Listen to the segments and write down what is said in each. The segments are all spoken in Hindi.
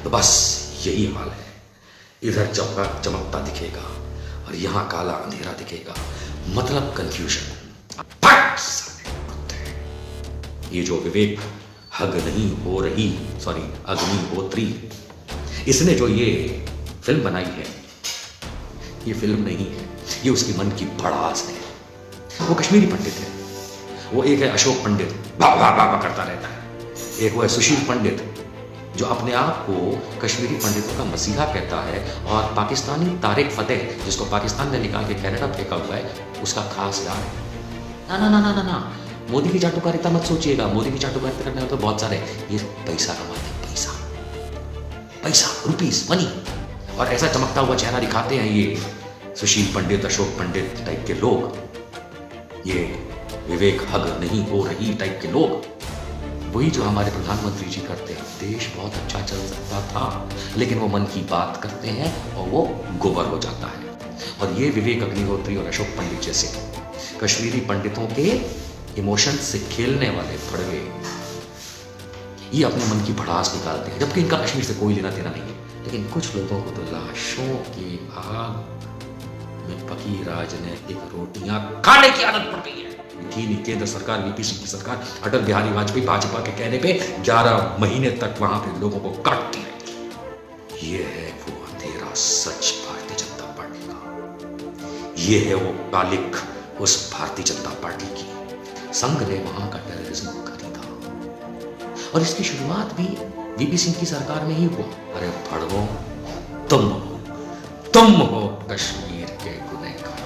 तो बस यही हाल है। इधर चमका चमकता दिखेगा और यहां काला अंधेरा दिखेगा, मतलब कंफ्यूजन। ये जो विवेक हग नहीं हो रही, सॉरी अग्निहोत्री, इसने जो ये फिल्म बनाई है, ये फिल्म नहीं है, ये उसकी मन की भड़ास है। वो कश्मीरी पंडित है, वो एक है अशोक पंडित, वाह वाह वाह करता रहता है। एक वो है सुशील पंडित, जो अपने आप को कश्मीरी पंडितों का मसीहा कहता है, और पाकिस्तानी तारिक फतेह, जिसको पाकिस्तान ने निकाल के कनाडा फेंका हुआ है, उसका खास यार है। ना ना ना ना ना ना, मोदी की चाटुकारिता मत सोचिएगा। मोदी की चाटुकारिता करने में तो बहुत सारे, ये पैसा कमाते हैं, पैसा पैसा, रुपीस, मनी, और ऐसा चमकता हुआ चेहरा दिखाते हैं ये सुशील पंडित, अशोक पंडित टाइप के लोग, ये विवेक हग नहीं हो रही टाइप के लोग। वही जो हमारे प्रधानमंत्री जी करते हैं। देश बहुत अच्छा चल सकता था, लेकिन वो मन की बात करते हैं और वो गोबर हो जाता है। और ये विवेक अग्निहोत्री और अशोक पंडित जैसे कश्मीरी पंडितों के इमोशन से खेलने वाले भड़वे, ये अपने मन की भड़ास निकालते हैं, जबकि इनका कश्मीर से कोई लेना देना नहीं है। लेकिन कुछ लोगों को तो लाशों की आग में पकी राजनीतिक रोटियां खाने की आदत पड़ गई है। केंद्र सरकार, वीपी सिंह की सरकार, अटल बिहारी वाजपेयी भाजपा के कहने पे 11 महीने तक वहां पे लोगों को काटती रही। ये है वो अंधेरा सच भारतीय जनता पार्टी का, ये है वो कालिक उस भारतीय जनता पार्टी की। संघ ने वहां का टेररिज्म खरीदा, और इसकी शुरुआत भी वीपी सिंह की सरकार में ही हुआ। अरे भड़वो, तुम हो कश्मीर के गुनहगार।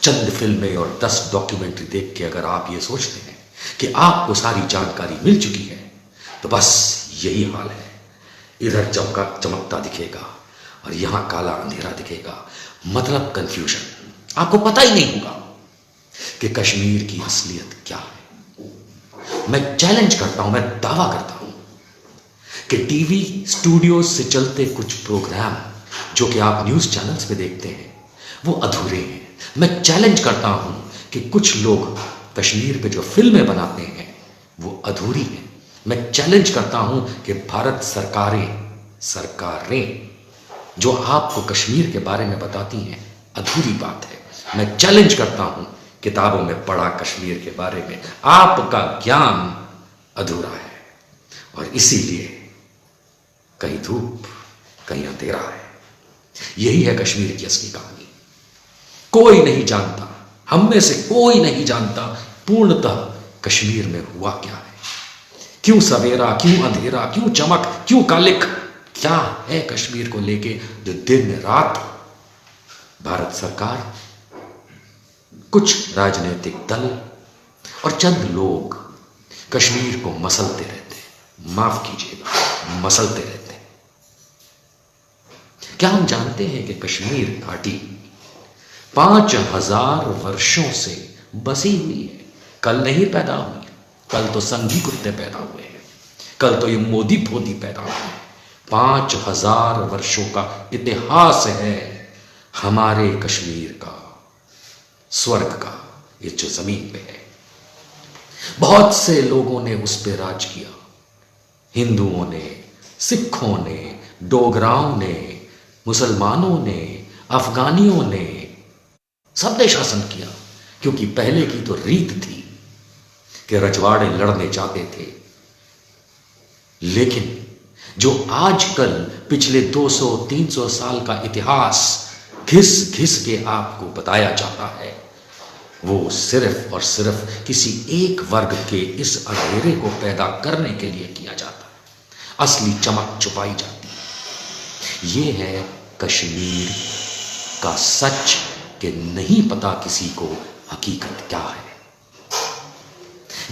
चंद फिल्में और 10 डॉक्यूमेंट्री देख के अगर आप ये सोचते हैं कि आपको सारी जानकारी मिल चुकी है, तो बस यही हाल है। इधर चमकता दिखेगा और यहां काला अंधेरा दिखेगा, मतलब कंफ्यूजन। आपको पता ही नहीं होगा कि कश्मीर की असलियत क्या है। मैं चैलेंज करता हूं, मैं दावा करता हूं कि टीवी स्टूडियो से चलते कुछ प्रोग्राम जो कि आप न्यूज चैनल्स पे देखते हैं, वो अधूरे हैं। मैं चैलेंज करता हूं कि कुछ लोग कश्मीर पे जो फिल्में बनाते हैं वो अधूरी हैं। मैं चैलेंज करता हूं कि भारत सरकारें जो आपको कश्मीर के बारे में बताती हैं, अधूरी बात है। मैं चैलेंज करता हूं, किताबों में पढ़ा कश्मीर के बारे में आपका ज्ञान अधूरा है, और इसीलिए कहीं धूप कहीं अंधेरा है। यही है कश्मीर की असली कहानी। कोई नहीं जानता, हम में से कोई नहीं जानता पूर्णतः कश्मीर में हुआ क्या है। क्यों सवेरा, क्यों अंधेरा, क्यों चमक, क्यों कालिक, क्या है कश्मीर को लेके जो दिन रात भारत सरकार, कुछ राजनीतिक दल और चंद लोग कश्मीर को मसलते रहते हैं। माफ कीजिएगा, मसलते रहते हैं। क्या हम जानते हैं कि कश्मीर घाटी 5000 वर्षों से बसी हुई है। कल नहीं पैदा हुई, कल तो संघी कुत्ते पैदा हुए हैं, कल तो ये मोदी फोदी पैदा हुए हैं। 5000 वर्षों का इतिहास है हमारे कश्मीर का, स्वर्ग का, ये जो जमीन पे है। बहुत से लोगों ने उस पे राज किया। हिंदुओं ने, सिखों ने, डोगराओं ने, मुसलमानों ने, अफगानियों ने, सबने शासन किया, क्योंकि पहले की तो रीत थी कि रजवाड़े लड़ने चाहते थे। लेकिन जो आजकल पिछले 200-300 साल का इतिहास घिस घिस के आपको बताया जाता है, वो सिर्फ और सिर्फ किसी एक वर्ग के इस अंधेरे को पैदा करने के लिए किया जाता है। असली चमक छुपाई जाती है। ये है कश्मीर का सच, कि नहीं पता किसी को हकीकत क्या है।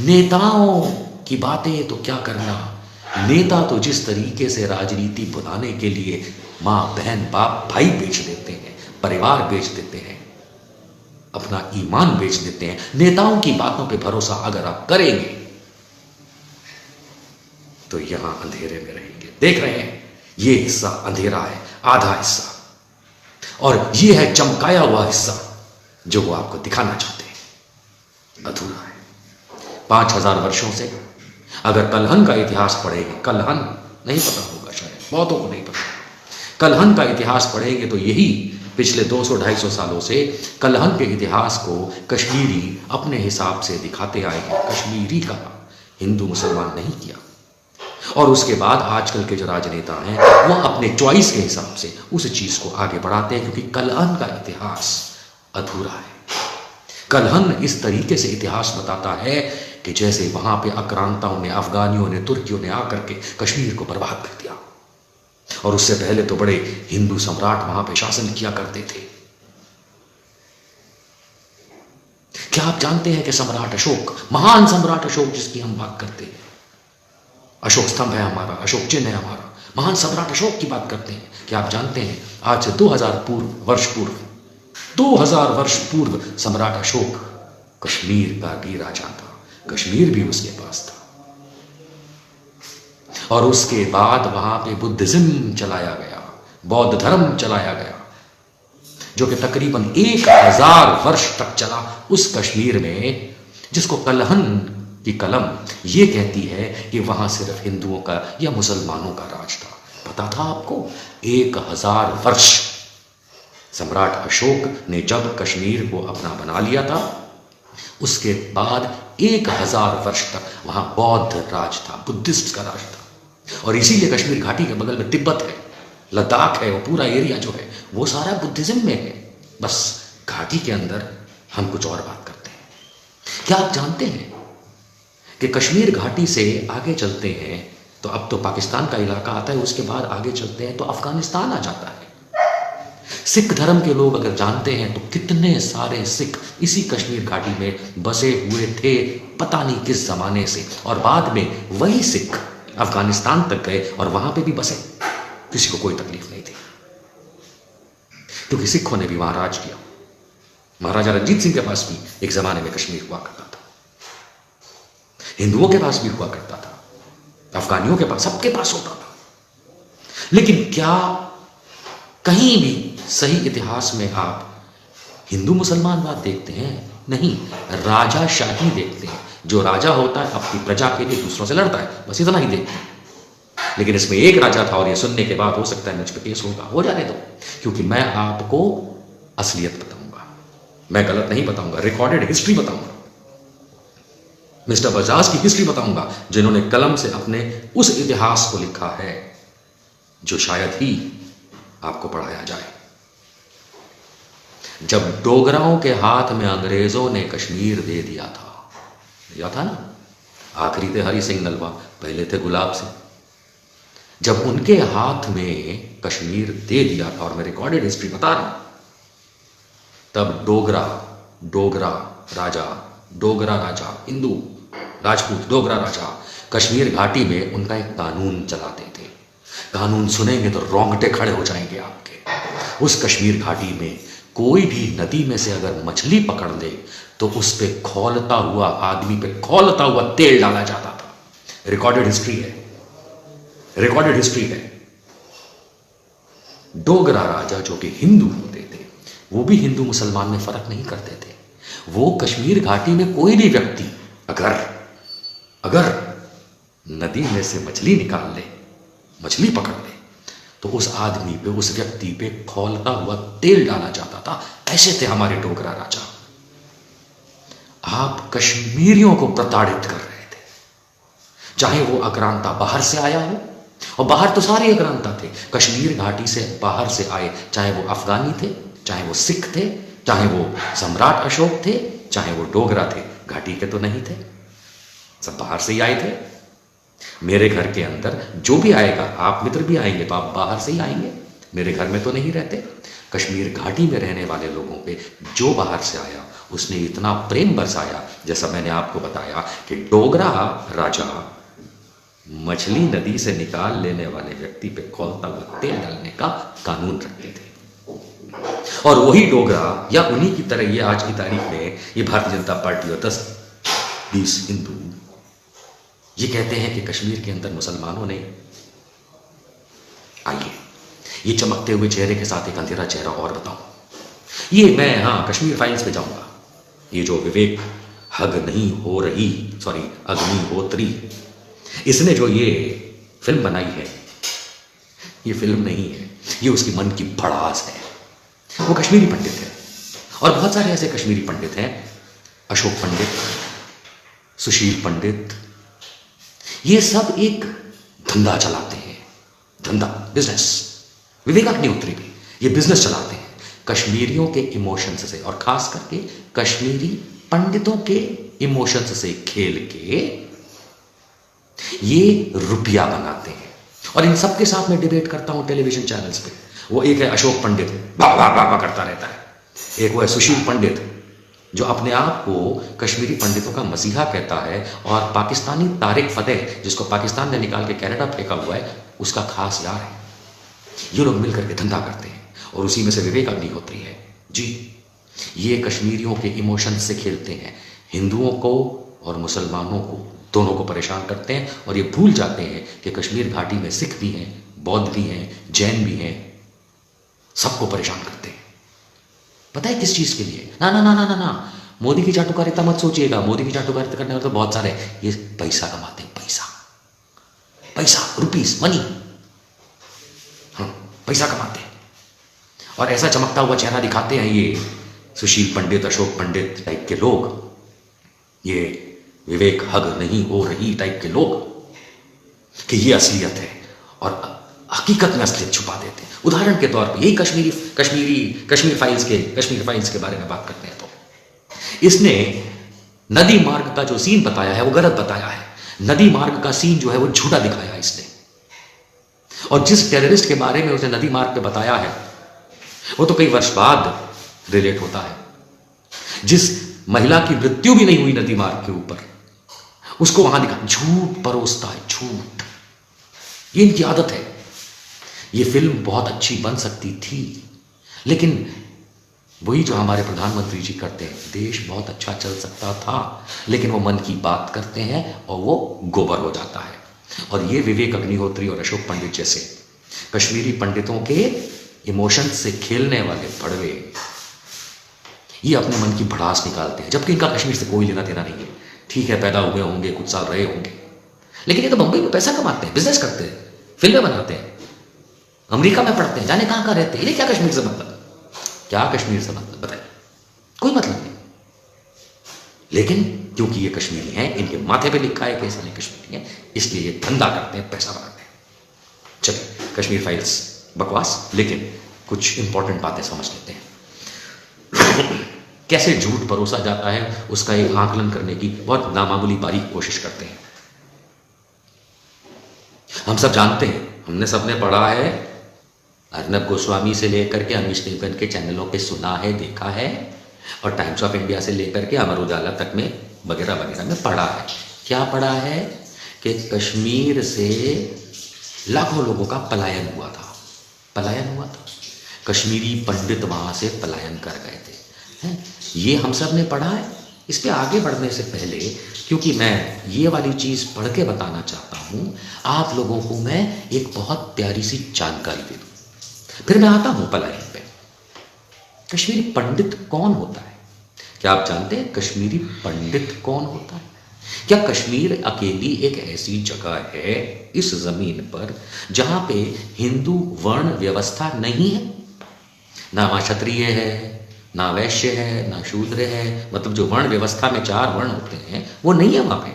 नेताओं की बातें तो क्या करना, नेता तो जिस तरीके से राजनीति बनाने के लिए माँ बहन बाप भाई बेच देते हैं, परिवार बेच देते हैं, अपना ईमान बेच देते हैं। नेताओं की बातों पे भरोसा अगर आप करेंगे तो यहां अंधेरे में रहेंगे। देख रहे हैं, ये हिस्सा अंधेरा है, आधा हिस्सा, और ये है चमकाया हुआ हिस्सा जो वो आपको दिखाना चाहते हैं, अधूरा है। 5000 वर्षों से अगर कलहन का इतिहास पढ़ेंगे, कलहन नहीं पता होगा शायद, बहुतों को नहीं पता, कलहन का इतिहास पढ़ेंगे तो यही पिछले 200-250 सालों से कलहन के इतिहास को कश्मीरी अपने हिसाब से दिखाते आए हैं। कश्मीरी का हिंदू मुसलमान नहीं किया। और उसके बाद आजकल के जो राजनेता हैं वो अपने चॉइस के हिसाब से उस चीज को आगे बढ़ाते हैं, क्योंकि कलहन का इतिहास अधूरा है। कलहन इस तरीके से इतिहास बताता है कि जैसे वहां पे आक्रांताओं ने, अफगानियों ने, तुर्कियों ने आकर के कश्मीर को बर्बाद कर दिया, और उससे पहले तो बड़े हिंदू सम्राट वहां पे शासन किया करते थे। क्या आप जानते हैं कि सम्राट अशोक, महान सम्राट अशोक जिसकी हम बात करते हैं, अशोक स्तंभ है हमारा, अशोक चिन्ह है हमारा, महान सम्राट अशोक की बात करते हैं। क्या आप जानते हैं आज से 2000 वर्ष पूर्व सम्राट अशोक कश्मीर का भी राजा था, कश्मीर भी उसके पास था। और उसके बाद वहां पे बुद्धिज्म चलाया गया, बौद्ध धर्म चलाया गया, जो कि तकरीबन 1000 वर्ष तक चला उस कश्मीर में, जिसको कलहन की कलम ये कहती है कि वहां सिर्फ हिंदुओं का या मुसलमानों का राज था। पता था आपको? 1000 वर्ष सम्राट अशोक ने जब कश्मीर को अपना बना लिया था, उसके बाद 1000 वर्ष तक वहां बौद्ध राज था, बुद्धिस्ट का राज था। और इसीलिए कश्मीर घाटी के बगल में तिब्बत है, लद्दाख है, वो पूरा एरिया जो है वो सारा बुद्धिज्म में है। बस घाटी के अंदर हम कुछ और बात करते हैं। क्या आप जानते हैं कि कश्मीर घाटी से आगे चलते हैं तो अब तो पाकिस्तान का इलाका आता है, उसके बाद आगे चलते हैं तो अफगानिस्तान आ जाता है। सिख धर्म के लोग अगर जानते हैं तो कितने सारे सिख इसी कश्मीर घाटी में बसे हुए थे, पता नहीं किस जमाने से, और बाद में वही सिख अफगानिस्तान तक गए और वहां पे भी बसे, किसी को कोई तकलीफ नहीं थी, क्योंकि सिखों ने भी वहां राज किया। महाराजा रंजीत सिंह के पास भी एक जमाने में कश्मीर हुआ करता था, हिंदुओं के पास भी हुआ करता था, अफगानियों के पास, सबके पास होता था। लेकिन क्या कहीं भी सही इतिहास में आप हिंदू मुसलमान बात देखते हैं? नहीं, राजा शाही देखते हैं। जो राजा होता है अपनी प्रजा के लिए दूसरों से लड़ता है, बस इतना ही देखते हैं। लेकिन इसमें एक राजा था, और ये सुनने के बाद हो सकता है मुझ पर केस होगा, हो जाने दो, क्योंकि मैं आपको असलियत बताऊंगा, मैं गलत नहीं बताऊंगा, रिकॉर्डेड हिस्ट्री बताऊंगा, मिस्टर बजाज की हिस्ट्री बताऊंगा, जिन्होंने कलम से अपने उस इतिहास को लिखा है जो शायद ही आपको पढ़ाया जाए। जब डोगराओं के हाथ में अंग्रेजों ने कश्मीर दे दिया था ना, आखिरी थे हरि सिंह नलवा, पहले थे गुलाब सिंह। जब उनके हाथ में कश्मीर दे दिया था, और मैं रिकॉर्डेड हिस्ट्री बता रहा हूं, तब डोगरा राजा, हिंदू राजपूत डोगरा राजा कश्मीर घाटी में उनका एक कानून चलाते थे। कानून सुनेंगे तो रोंगटे खड़े हो जाएंगे आपके। उस कश्मीर घाटी में कोई भी नदी में से अगर मछली पकड़ ले तो उस पे खौलता हुआ, आदमी पे खौलता हुआ तेल डाला जाता था। रिकॉर्डेड हिस्ट्री है। डोगरा राजा जो कि हिंदू होते थे, वो भी हिंदू मुसलमान में फर्क नहीं करते थे। वो कश्मीर घाटी में कोई भी व्यक्ति अगर नदी में से मछली निकाल ले, मछली पकड़ ले, तो उस आदमी पे, उस व्यक्ति पे खौलता हुआ तेल डाला जाता था। ऐसे थे हमारे डोगरा राजा। आप कश्मीरियों को प्रताड़ित कर रहे थे, चाहे वो आक्रांता बाहर से आया हो, और बाहर तो सारे आक्रांता थे, कश्मीर घाटी से बाहर से आए, चाहे वो अफगानी थे, चाहे वो सिख थे, चाहे वो सम्राट अशोक थे, चाहे वो डोगरा थे, घाटी के तो नहीं थे, सब बाहर से ही आए थे। मेरे घर के अंदर जो भी आएगा, आप मित्र भी आएंगे तो आप बाहर से ही आएंगे, मेरे घर में तो नहीं रहते। कश्मीर घाटी में रहने वाले लोगों पे जो बाहर से आया उसने इतना प्रेम बरसाया, जैसा मैंने आपको बताया कि डोगरा राजा मछली नदी से निकाल लेने वाले व्यक्ति पे खौलता हुआ तेल डालने का कानून रखते थे। और वही डोगरा, या उन्हीं की तरह ये आज की तारीख में ये भारतीय जनता पार्टी और 10-20 हिंदू ये कहते हैं कि कश्मीर के अंदर मुसलमानों ने, आइए ये चमकते हुए चेहरे के साथ एक अंधेरा चेहरा और बताऊं, ये मैं कश्मीर फाइल्स पे जाऊंगा। ये जो विवेक अग्निहोत्री इसने जो ये फिल्म बनाई है, ये फिल्म नहीं है, ये उसकी मन की भड़ास है। वो कश्मीरी पंडित है और बहुत सारे ऐसे कश्मीरी पंडित हैं, अशोक पंडित, सुशील पंडित, ये सब एक धंधा चलाते हैं, धंधा, बिजनेस। विवेक अग्निहोत्री भी ये बिजनेस चलाते हैं कश्मीरियों के इमोशंस से, और खास करके कश्मीरी पंडितों के इमोशंस से खेल के ये रुपया बनाते हैं। और इन सब के साथ मैं डिबेट करता हूं टेलीविजन चैनल्स पे। वो एक है अशोक पंडित, वाह वाह वाह करता रहता है, एक वो है सुशील पंडित जो अपने आप को कश्मीरी पंडितों का मसीहा कहता है, और पाकिस्तानी तारिक फतेह जिसको पाकिस्तान ने निकाल के कनाडा फेंका हुआ है, उसका खास यार है। ये लोग मिलकर के धंधा करते हैं और उसी में से विवेक अग्निहोत्री है जी। ये कश्मीरियों के इमोशंस से खेलते हैं, हिंदुओं को और मुसलमानों को दोनों को परेशान करते हैं, और ये भूल जाते हैं कि कश्मीर घाटी में सिख भी हैं, बौद्ध भी हैं, जैन भी हैं, सबको परेशान करते हैं। पता है किस चीज के लिए? ना ना ना ना ना ना, मोदी की चाटुकारिता मत सोचिएगा, मोदी की चाटुकारिता करने वाले तो बहुत सारे, ये पैसा कमाते हैं, पैसा, पैसा, रुपीस, मनी, हाँ, पैसा कमाते हैं और ऐसा चमकता हुआ चेहरा दिखाते हैं ये सुशील पंडित, अशोक पंडित टाइप के लोग, ये विवेक हग नहीं हो रही टाइप के लोग, कि ये असलियत है और हकीकत में असलियत छुपा देते हैं। उदाहरण के तौर पे यही कश्मीर फाइल्स के बारे में बात करते हैं तो इसने नदी मार्ग का जो सीन बताया है वो गलत बताया है। नदी मार्ग का सीन जो है वो झूठा दिखाया इसने, और जिस टेररिस्ट के बारे में उसने नदी मार्ग पे बताया है वो तो कई वर्ष बाद रिलेट होता है। जिस महिला की मृत्यु भी नहीं हुई नदी मार्ग के ऊपर, उसको वहां दिखा, झूठ परोसता है, झूठ, ये इनकी आदत है। ये फिल्म बहुत अच्छी बन सकती थी, लेकिन वही जो हमारे प्रधानमंत्री जी करते हैं, देश बहुत अच्छा चल सकता था, लेकिन वो मन की बात करते हैं और वो गोबर हो जाता है। और ये विवेक अग्निहोत्री और अशोक पंडित जैसे कश्मीरी पंडितों के इमोशंस से खेलने वाले भड़वे, ये अपने मन की भड़ास निकालते हैं, जबकि इनका कश्मीर से कोई लेना देना नहीं है। ठीक है, पैदा हुए होंगे, कुछ साल रहे होंगे, लेकिन ये तो बंबई में पैसा कमाते हैं, बिजनेस करते हैं, फिल्में बनाते हैं, अमेरिका में पढ़ते हैं, जाने कहां कहां रहते हैं। इन्हें क्या कश्मीर से मतलब? क्या कश्मीर से मतलब बताइए? कोई मतलब नहीं। लेकिन क्योंकि ये कश्मीरी हैं, इनके माथे पे लिखा है कि ऐसे नहीं कश्मीरी हैं, इसलिए ये धंधा करते हैं, पैसा बनाते हैं। चलिए, कश्मीर फाइल्स बकवास, लेकिन कुछ इंपॉर्टेंट बातें समझ लेते हैं। कैसे झूठ परोसा जाता है उसका एक आकलन करने की बहुत नामामूली बारीक कोशिश करते हैं। हम सब जानते हैं, हमने सबने पढ़ा है, अर्नब गोस्वामी से लेकर के अमीश नीलकंठ के चैनलों पे सुना है, देखा है, और टाइम्स ऑफ इंडिया से लेकर के अमर उजाला तक में वगैरह वगैरह में पढ़ा है। क्या पढ़ा है? कि कश्मीर से लाखों लोगों का पलायन हुआ था, कश्मीरी पंडित वहां से पलायन कर गए थे, हैं? ये हम सब ने पढ़ा है। इस पे आगे बढ़ने से पहले, क्योंकि मैं ये वाली चीज़ पढ़ के बताना चाहता हूँ, आप लोगों को मैं एक बहुत प्यारी सी जानकारी दे दूँ, फिर मैं आता हूँ पलायन पे। कश्मीरी पंडित कौन होता है? क्या आप जानते हैं कश्मीरी पंडित कौन होता है? क्या कश्मीर अकेली एक ऐसी जगह है इस जमीन पर जहाँ पे हिंदू वर्ण व्यवस्था नहीं है? ना वहाँ क्षत्रिय है, ना वैश्य है, ना शूद्र है, मतलब जो वर्ण व्यवस्था में 4 वर्ण होते हैं वो नहीं है वहाँ पे।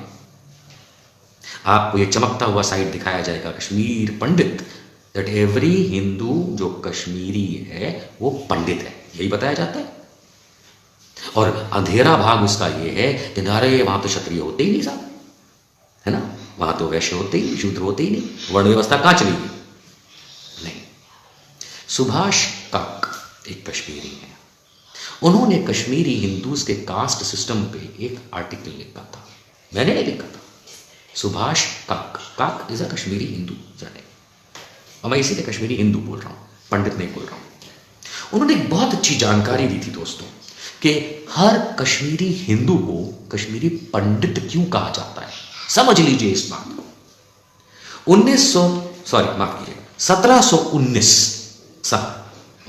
आपको ये चमकता हुआ साइड दिखाया जाएगा, कश्मीर पंडित, दैट एवरी हिंदू जो कश्मीरी है वो पंडित है, यही बताया जाता है। और अंधेरा भाग उसका ये है कि नारे वहां तो क्षत्रिय होते ही नहीं साहब, है ना, वहां तो वैश्य होते ही, शूद्र होते ही नहीं, वर्ण व्यवस्था कहां चलेगी? नहीं। सुभाष काक एक कश्मीरी है, उन्होंने कश्मीरी हिंदूज के कास्ट सिस्टम पे एक आर्टिकल लिखा था, मैंने नहीं लिखा था। सुभाष काक, काक इज अ कश्मीरी हिंदू जाने, और मैं इसीलिए कश्मीरी हिंदू बोल रहा हूँ, पंडित नहीं बोल रहा हूँ। उन्होंने एक बहुत अच्छी जानकारी दी थी दोस्तों कि हर कश्मीरी हिंदू को कश्मीरी पंडित क्यों कहा जाता है। समझ लीजिए इस बात को। 1719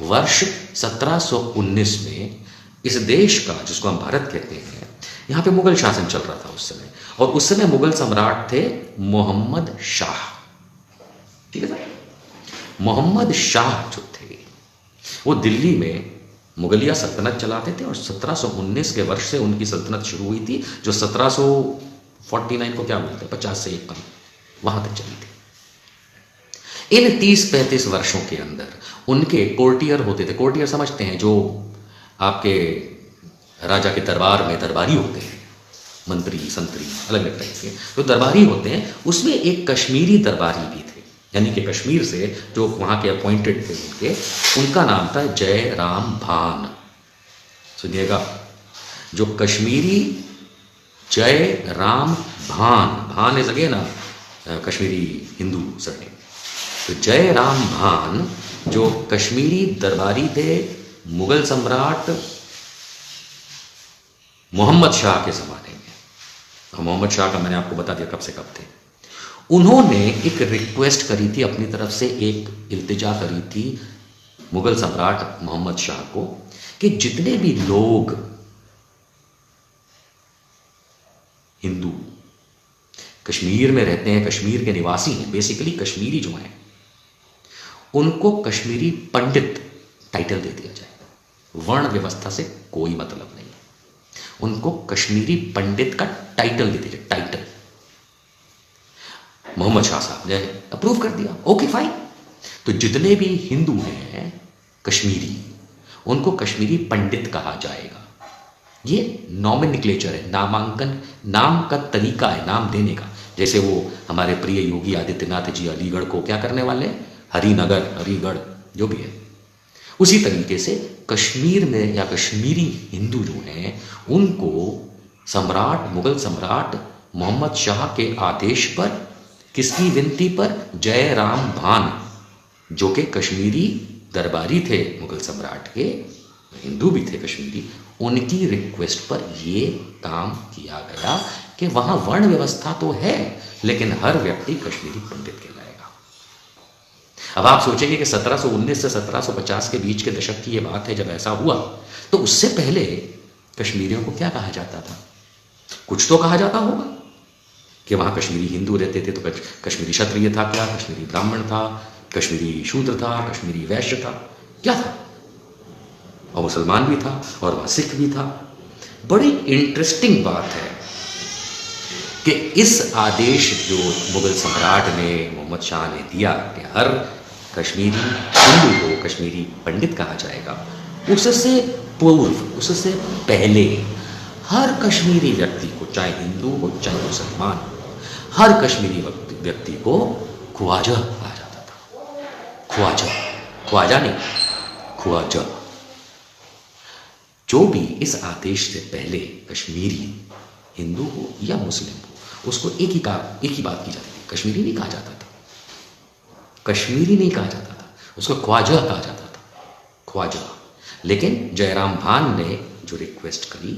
वर्ष 1719 में इस देश का, जिसको हम भारत कहते हैं, यहाँ पे मुगल शासन चल रहा था उस समय, और उस समय मुगल सम्राट थे मोहम्मद शाह। ठीक है सर, मोहम्मद शाह जो थे वो दिल्ली में मुगलिया सल्तनत चलाते थे और 1719 के वर्ष से उनकी सल्तनत शुरू हुई थी, जो 1749 को क्या बोलते हैं, 50 से एक कम, वहां तक चली थी। इन 30-35 वर्षों के अंदर उनके कोर्टियर होते थे। कोर्टियर समझते हैं, जो आपके राजा के दरबार में दरबारी होते हैं, मंत्री संतरी अलग अलग टाइप के जो दरबारी होते हैं, उसमें एक कश्मीरी दरबारी भी थे, यानी कि कश्मीर से जो वहाँ के अपॉइंटेड थे उनका नाम था जय राम भान। सुनिएगा, जो कश्मीरी जय राम भान, भान is again Kashmiri Hindu surname, तो जय राम भान जो कश्मीरी दरबारी थे मुगल सम्राट मोहम्मद शाह के ज़माने में। मोहम्मद शाह का मैंने आपको बता दिया कब से कब थे। उन्होंने एक रिक्वेस्ट करी थी अपनी तरफ से, एक इल्तिजा करी थी मुगल सम्राट मोहम्मद शाह को कि जितने भी लोग हिंदू कश्मीर में रहते हैं, कश्मीर के निवासी हैं, बेसिकली कश्मीरी जो हैं, उनको कश्मीरी पंडित टाइटल दे दिया जाए। वर्ण व्यवस्था से कोई मतलब नहीं, उनको कश्मीरी पंडित का टाइटल दे दिया, टाइटल। मोहम्मद शाह साहब ने अप्रूव कर दिया, ओके फाइन। तो जितने भी हिंदू हैं कश्मीरी, उनको कश्मीरी पंडित कहा जाएगा। ये नॉमेनक्लेचर है, नामांकन, नाम का तरीका है नाम देने का। जैसे वो हमारे प्रिय योगी आदित्यनाथ जी अलीगढ़ को क्या करने वाले हैं, हरिनगर, हरिगढ़ जो भी है, उसी तरीके से कश्मीर में या कश्मीरी हिंदू जो हैं उनको सम्राट, मुगल सम्राट मोहम्मद शाह के आदेश पर, किसकी विनती पर, जय राम भान जो कि कश्मीरी दरबारी थे मुगल सम्राट के, हिंदू भी थे कश्मीरी, उनकी रिक्वेस्ट पर ये काम किया गया कि वहाँ वर्ण व्यवस्था तो है लेकिन हर व्यक्ति कश्मीरी पंडित कहलाएगा। अब आप सोचेंगे कि 1719 से 1750 के बीच के दशक की ये बात है जब ऐसा हुआ, तो उससे पहले कश्मीरियों को क्या कहा जाता था? कुछ तो कहा जाता होगा कि वहाँ कश्मीरी हिंदू रहते थे, तो कश्मीरी क्षत्रिय था क्या, कश्मीरी ब्राह्मण था, कश्मीरी शूद्र था, कश्मीरी वैश्य था, क्या था? और मुसलमान भी था और वहाँ सिख भी था। बड़ी इंटरेस्टिंग बात है कि इस आदेश जो मुगल सम्राट ने, मोहम्मद शाह ने दिया कि हर कश्मीरी हिंदू को कश्मीरी पंडित कहा जाएगा, उससे पूर्व, उससे पहले हर कश्मीरी व्यक्ति को, चाहे हिंदू हो चाहे मुसलमान, हर कश्मीरी व्यक्ति को ख्वाजा कहा जाता था। ख्वाजा, ख्वाजा नहीं, ख्वाजा। जो भी इस आदेश से पहले कश्मीरी हिंदू हो या मुस्लिम हो, उसको एक ही बात की जाती थी, कश्मीरी नहीं कहा जाता था, कश्मीरी नहीं कहा जाता था, उसको ख्वाजा कहा जाता था, ख्वाजा। लेकिन जयराम भान ने जो रिक्वेस्ट करी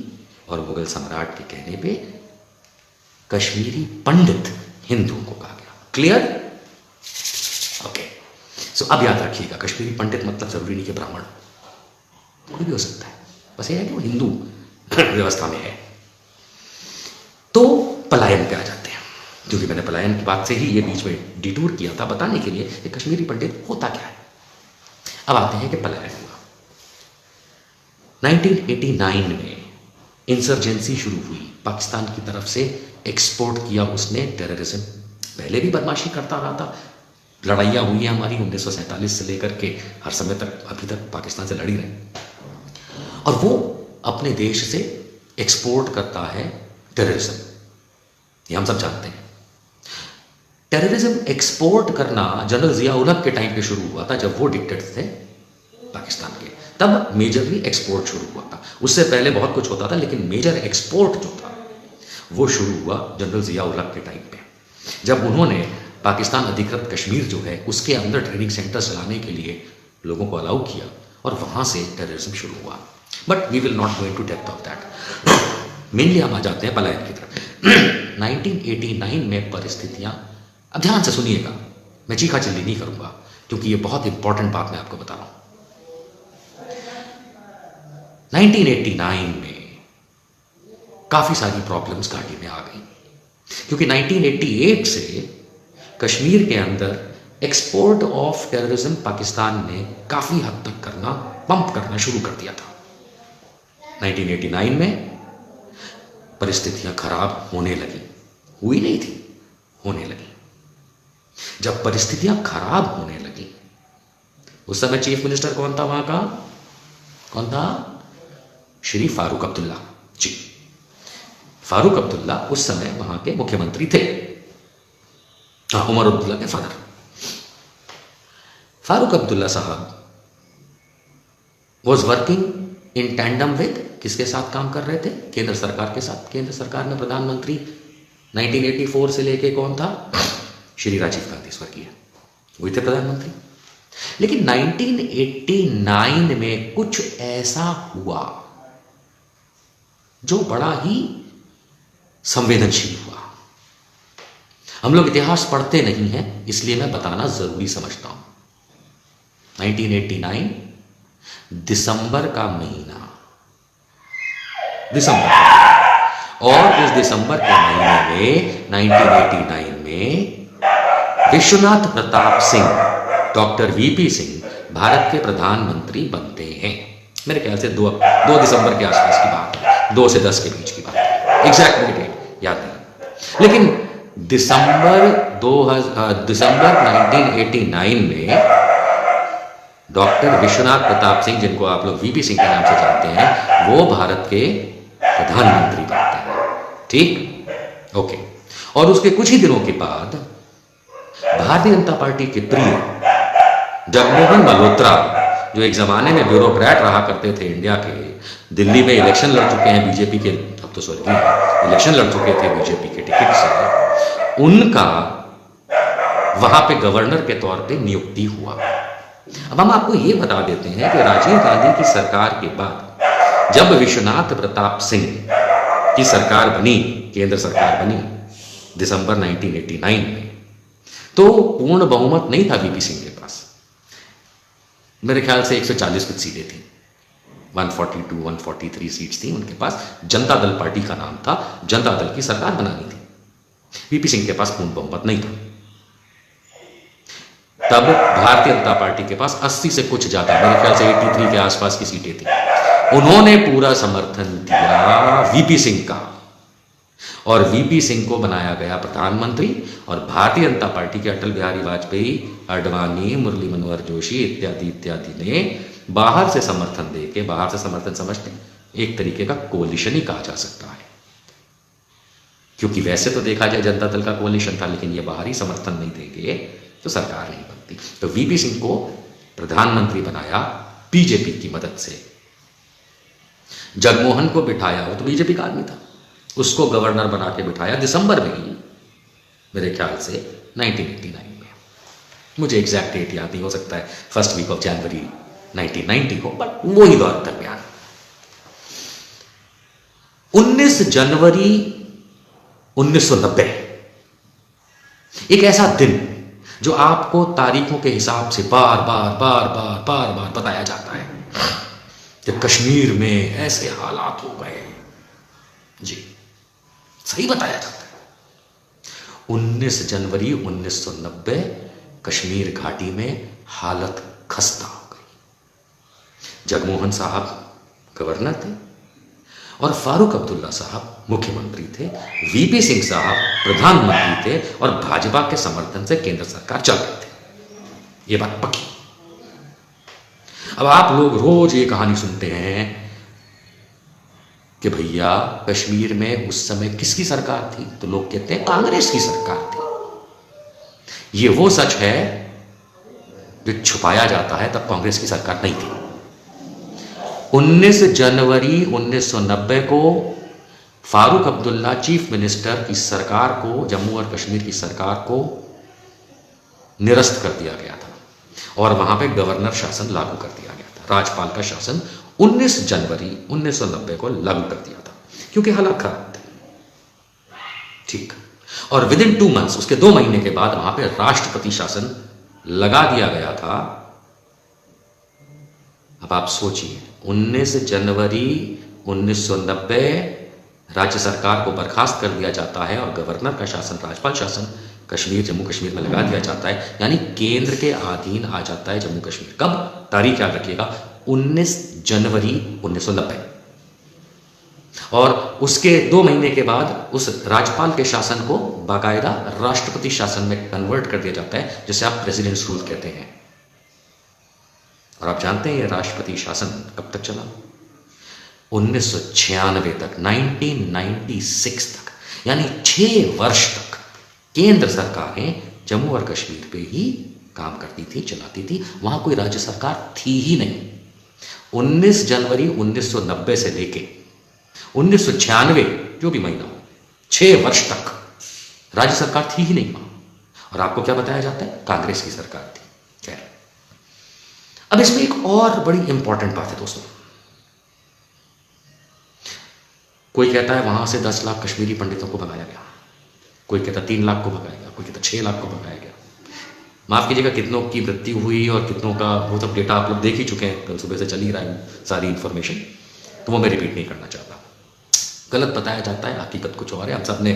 और मुगल सम्राट के कहने पे कश्मीरी पंडित हिंदुओं को कहा गया। क्लियर? ओके। सो अब याद रखिएगा, कश्मीरी पंडित मतलब जरूरी नहीं कि ब्राह्मण, कोई भी हो सकता है, बस ये है कि वो हिंदू व्यवस्था में है। तो पलायन पे आ जाते हैं, क्योंकि मैंने पलायन की बात से ही ये बीच में डिटूर किया था बताने के लिए कि कश्मीरी पंडित होता क्या है। अब आते हैं कि पलायन हुआ। 1989 में इंसर्जेंसी शुरू हुई, पाकिस्तान की तरफ से एक्सपोर्ट किया उसने टेररिज्म। पहले भी बदमाशी करता रहा था, लड़ाइयाँ हुई हैं हमारी 1947 से लेकर के हर समय तक, अभी तक पाकिस्तान से लड़ी रहे, और वो अपने देश से एक्सपोर्ट करता है टेररिज्म, ये हम सब जानते हैं। टेररिज्म एक्सपोर्ट करना जनरल जिया उल हक के टाइम पे शुरू हुआ था, जब वो डिक्टेटर थे पाकिस्तान के, तब मेजरली एक्सपोर्ट शुरू हुआ था। उससे पहले बहुत कुछ होता था, लेकिन मेजर एक्सपोर्ट जो था वो शुरू हुआ जनरल जिया उल हक के टाइम पे, जब उन्होंने पाकिस्तान अधिकृत कश्मीर जो है उसके अंदर ट्रेनिंग सेंटर चलाने के लिए लोगों को अलाउ किया, और वहाँ से टेररिज्म शुरू हुआ। But we will not go into depth of that. Mainly हम आ जाते हैं पलायन की तरफ। 1989 में परिस्थितियाँ, अब ध्यान से सुनिएगा, मैं चीखा चिल्ली नहीं करूँगा क्योंकि ये बहुत इंपॉर्टेंट बात मैं आपको बता रहा हूँ। 1989 में काफ़ी सारी प्रॉब्लम्स घाटी में आ गई। क्योंकि 1988 से कश्मीर के अंदर एक्सपोर्ट ऑफ टेररिज्म पाकिस्तान ने काफी हद तक पंप करना शुरू कर दिया था। 1989 में परिस्थितियां खराब होने लगी, हुई नहीं थी, होने लगी। जब परिस्थितियां खराब होने लगी, उस समय चीफ मिनिस्टर कौन था वहां का? कौन था? श्री फारूक अब्दुल्ला जी। फारूक अब्दुल्ला उस समय वहां के मुख्यमंत्री थे। उमर अब्दुल्ला के फादर। फारूक अब्दुल्ला साहब was working in tandem with, किसके साथ काम कर रहे थे? केंद्र सरकार के साथ। केंद्र सरकार में प्रधानमंत्री 1984 से लेके कौन था? श्री राजीव गांधी स्वर्गीय, वही थे प्रधानमंत्री। लेकिन 1989 में कुछ ऐसा हुआ जो बड़ा ही संवेदनशील हुआ। हम लोग इतिहास पढ़ते नहीं हैं, इसलिए मैं बताना जरूरी समझता हूं। 1989 दिसंबर का महीना, और उस दिसंबर के महीने में 1989 में विश्वनाथ प्रताप सिंह, डॉक्टर वीपी सिंह भारत के प्रधानमंत्री बनते हैं। मेरे ख्याल से 2 दिसंबर के आसपास की बात है, 2 से 10 के बीच की बात है, एग्जैक्ट डेट याद नहीं। लेकिन दिसंबर 1989 में डॉक्टर विश्वनाथ प्रताप सिंह, जिनको आप लोग वीपी सिंह के नाम से जानते हैं, वो भारत के प्रधानमंत्री बनते हैं। ठीक, ओके। और उसके कुछ ही दिनों के बाद भारतीय जनता पार्टी के प्रिय जगमोहन मल्होत्रा, जो एक जमाने में ब्यूरोक्रेट रहा करते थे इंडिया के, दिल्ली में इलेक्शन लड़ चुके हैं बीजेपी के, अब तो स्वर्गीय, इलेक्शन लड़ चुके थे बीजेपी के टिकट से, उनका वहां पे गवर्नर के तौर पे नियुक्ति हुआ। अब हम आपको यह बता देते हैं कि राजीव गांधी की सरकार के बाद जब विश्वनाथ प्रताप सिंह की सरकार बनी, केंद्र सरकार बनी दिसंबर 1989 में, तो पूर्ण बहुमत नहीं था वीपी सिंह के पास। मेरे ख्याल से 140 कुछ सीटें थी, 142 143 सीट्स थी उनके पास। जनता दल पार्टी का नाम था, जनता दल की सरकार बनानी थी। वीपी सिंह के पास पूर्ण बहुमत नहीं था। तब भारतीय जनता पार्टी के पास 80 से कुछ ज्यादा, मेरे ख्याल से 83 के आसपास की सीटें थी। उन्होंने पूरा समर्थन दिया वीपी सिंह का, और वीपी सिंह को बनाया गया प्रधानमंत्री। और भारतीय जनता पार्टी के अटल बिहारी वाजपेयी, अडवाणी, मुरली मनोहर जोशी इत्यादि इत्यादि ने बाहर से समर्थन देके, बाहर से समर्थन समझते एक तरीके का कोलिशन ही कहा जा सकता है, क्योंकि वैसे तो देखा जाए जनता दल का कोलिशन था, लेकिन ये बाहरी समर्थन नहीं देंगे तो सरकार नहीं बनती। तो वीपी सिंह को प्रधानमंत्री बनाया बीजेपी की मदद से। जगमोहन को बिठाया, वो तो बीजेपी का आदमी था, उसको गवर्नर बना के बिठाया दिसंबर में ही, मेरे ख्याल से 1989 में। मुझे एग्जैक्ट डेट याद नहीं, हो सकता है फर्स्ट वीक ऑफ जनवरी 1990 हो, बट वो ही दौर दरमियान। 19 जनवरी 1990 एक ऐसा दिन जो आपको तारीखों के हिसाब से बार बार बताया जाता है कि कश्मीर में ऐसे हालात हो गए। जी, सही बताया जाता है। 19 जनवरी 1990 कश्मीर घाटी में हालत खस्ता हो गई। जगमोहन साहब गवर्नर थे और फारूक अब्दुल्ला साहब मुख्यमंत्री थे, वीपी सिंह साहब प्रधानमंत्री थे, और भाजपा के समर्थन से केंद्र सरकार चल रही थी। ये बात पक्की। अब आप लोग रोज ये कहानी सुनते हैं कि भैया कश्मीर में उस समय किसकी सरकार थी, तो लोग कहते हैं कांग्रेस की सरकार थी। ये वो सच है जो छुपाया जाता है, तब कांग्रेस की सरकार नहीं थी। 19 जनवरी 1990 को फारूक अब्दुल्ला चीफ मिनिस्टर की सरकार को, जम्मू और कश्मीर की सरकार को निरस्त कर दिया गया था और वहां पे गवर्नर शासन लागू कर दिया गया था। राज्यपाल का शासन 19 जनवरी 1990 को लागू कर दिया था, क्योंकि हालात खराब थे। ठीक, और विद इन 2 मंथ्स, उसके 2 महीने के बाद वहां पे राष्ट्रपति शासन लगा दिया गया था। अब आप सोचिए, 19 जनवरी 1990 राज्य सरकार को बर्खास्त कर दिया जाता है और गवर्नर का शासन, राज्यपाल शासन कश्मीर, जम्मू कश्मीर में लगा दिया जाता है, यानी केंद्र के अधीन आ जाता है जम्मू कश्मीर। कब? तारीख याद रखिएगा, 19 जनवरी 1990। और उसके 2 महीने के बाद उस राज्यपाल के शासन को बाकायदा राष्ट्रपति शासन में कन्वर्ट कर दिया जाता है, जिसे आप प्रेसिडेंट्स रूल कहते हैं। और आप जानते हैं ये राष्ट्रपति शासन कब तक चला? 1996 तक, 1996 तक, यानी 6 वर्ष तक केंद्र सरकारें जम्मू और कश्मीर पे ही काम करती थी, चलाती थी। वहां कोई राज्य सरकार थी ही नहीं। 19 जनवरी 1990 से लेके 1996, जो भी महीना हो, 6 वर्ष तक राज्य सरकार थी ही नहीं वहां। और आपको क्या बताया जाता है? कांग्रेस की सरकार थी। खैर, अब इसमें एक और बड़ी इंपॉर्टेंट बात है दोस्तों। कोई कहता है वहां से 10 लाख कश्मीरी पंडितों को भगाया गया, कोई कहता 3 लाख को भगाया गया, कोई कहता 6 लाख को भगाया गया। माफ कीजिएगा, कितनों की मृत्यु हुई और कितनों का वो सब डेटा आप लोग देख ही चुके हैं, कल सुबह से चल ही रहा है सारी इंफॉर्मेशन, तो वो मैं रिपीट नहीं करना चाहता। गलत बताया जाता है, हकीकत कुछ और है। हम सब ने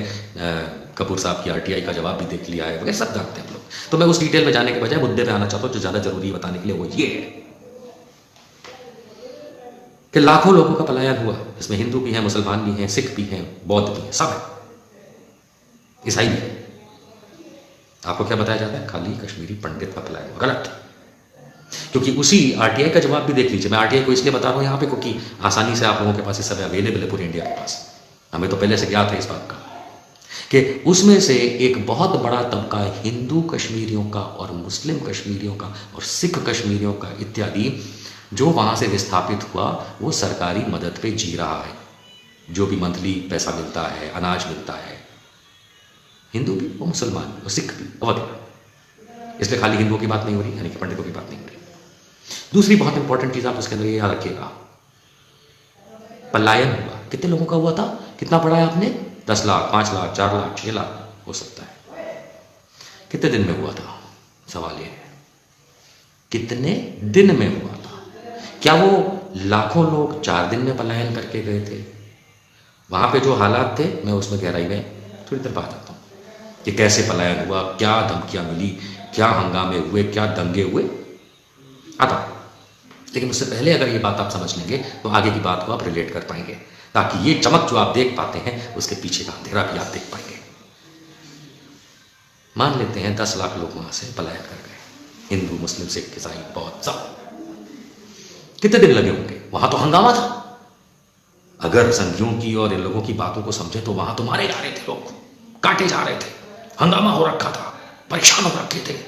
कपूर साहब की आरटीआई का जवाब भी देख लिया है वगैरह, सब जानते हैं हम लोग। तो मैं उस डिटेल में जाने के बजाय मुद्दे पे आना चाहता हूँ जो ज़्यादा जरूरी है बताने के लिए। वो ये है कि लाखों लोगों का पलायन हुआ, इसमें हिंदू भी हैं, मुसलमान भी हैं, सिख भी हैं, बौद्ध भी हैं, सब है, ईसाई भी है। आपको क्या बताया जाता है? खाली कश्मीरी पंडित का पलायन हुआ। गलत। क्योंकि उसी आरटीआई का जवाब भी देख लीजिए। मैं आरटीआई को इसलिए बता रहा हूँ यहाँ पे क्योंकि आसानी से आप लोगों के पास ये सब अवेलेबल है पूरे इंडिया के पास। हमें तो पहले से ज्ञात है इस बात का कि उसमें से एक बहुत बड़ा तबका हिंदू कश्मीरियों का और मुस्लिम कश्मीरियों का और सिख कश्मीरियों का इत्यादि, जो वहाँ से विस्थापित हुआ, वो सरकारी मदद पे जी रहा है। जो भी मंथली पैसा मिलता है, अनाज मिलता है, हिंदू भी और मुसलमान भी और सिख भी वगैरह। इसलिए खाली हिंदुओं की बात नहीं हो रही, यानी कि पंडितों की बात नहीं हो रही। दूसरी बहुत इंपॉर्टेंट चीज़ आप उसके अंदर ये याद रखिएगा, पलायन हुआ। कितने लोगों का हुआ था? कितना पढ़ा है आपने? 10 लाख, 5 लाख, 4 लाख, 6 लाख हो सकता है। कितने दिन में हुआ था? सवाल ये है, कितने दिन में हुआ था? क्या वो लाखों लोग 4 दिन में पलायन करके गए थे? वहां पे जो हालात थे, मैं उसमें गहराई में थोड़ी देर बाद आता हूं कि कैसे पलायन हुआ, क्या धमकियां मिली, क्या हंगामे हुए, क्या दंगे हुए, आता हूं। लेकिन उससे पहले अगर ये बात आप समझ लेंगे तो आगे की बात को आप रिलेट कर पाएंगे, ताकि ये चमक जो आप देख पाते हैं उसके पीछे का अंधेरा भी आप देख पाएंगे। मान लेते हैं 10 लाख लोग वहां से पलायन कर गए, हिंदू, मुस्लिम, सिख, ईसाई, बौद्ध, सब। कितने दिन लगे होंगे? वहां तो हंगामा था। अगर संधियों की और इन लोगों की बातों को समझे तो वहां तो मारे जा रहे थे लोग, काटे जा रहे थे, हंगामा हो रखा था, परेशान हो रखे थे,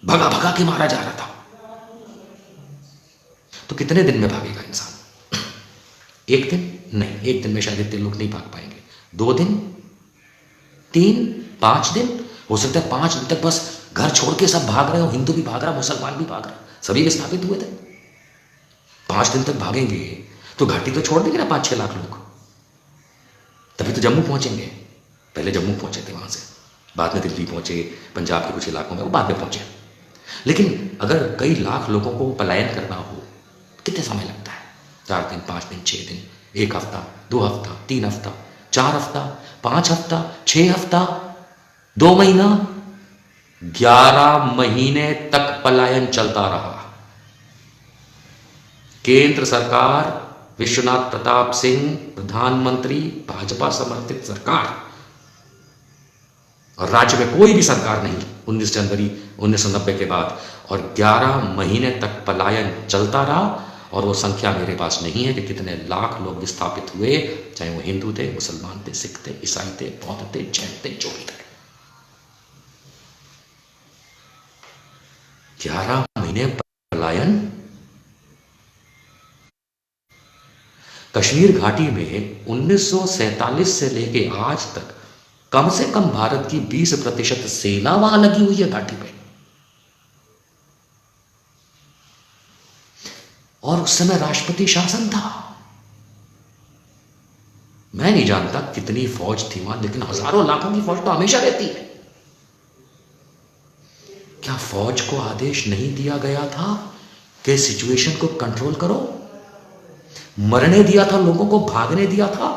भगा भगा के मारा जा रहा था। तो कितने दिन में भागेगा इंसान? 1 दिन? नहीं, 1 दिन में शायद इतने लोग नहीं भाग पाएंगे। 2 दिन, 3, 5 दिन हो सकता है। 5 दिन तक बस घर छोड़ के सब भाग रहे हो, हिंदू भी भाग रहा, मुसलमान भी भाग रहा, सभी विस्थापित हुए थे। 5 दिन तक भागेंगे तो घाटी तो छोड़ देंगे ना 5-6 लाख लोग, तभी तो जम्मू पहुंचेंगे। पहले जम्मू पहुंचे थे, वहां से बाद में दिल्ली पहुंचे, पंजाब के कुछ इलाकों में, वो बाद में पहुंचे। लेकिन अगर कई लाख लोगों को पलायन करना हो, कितने समय लगता है? 4 दिन, 5 दिन, 6 दिन, 1 हफ्ता, 2 हफ्ता, 3 हफ्ता, 4 हफ्ता, 5 हफ्ता, 6 हफ्ता, 2 महीना, 11 महीने तक पलायन चलता रहा। केंद्र सरकार, विश्वनाथ प्रताप सिंह प्रधानमंत्री, भाजपा समर्थित सरकार, और राज्य में कोई भी सरकार नहीं 19 जनवरी 1990 के बाद, और 11 महीने तक पलायन चलता रहा। और वो संख्या मेरे पास नहीं है कि कितने लाख लोग विस्थापित हुए, चाहे वो हिंदू थे, मुसलमान थे, सिख थे, ईसाई थे, बौद्ध थे, जैन थे, जो भी थे। 11 महीने पलायन। कश्मीर घाटी में 1947 से लेके आज तक कम से कम भारत की 20% सेना वहां लगी हुई है घाटी पे। और उस समय राष्ट्रपति शासन था। मैं नहीं जानता कितनी फौज थी वहां, लेकिन हजारों लाखों की फौज तो हमेशा रहती है। क्या फौज को आदेश नहीं दिया गया था कि सिचुएशन को कंट्रोल करो? मरने दिया था लोगों को, भागने दिया था?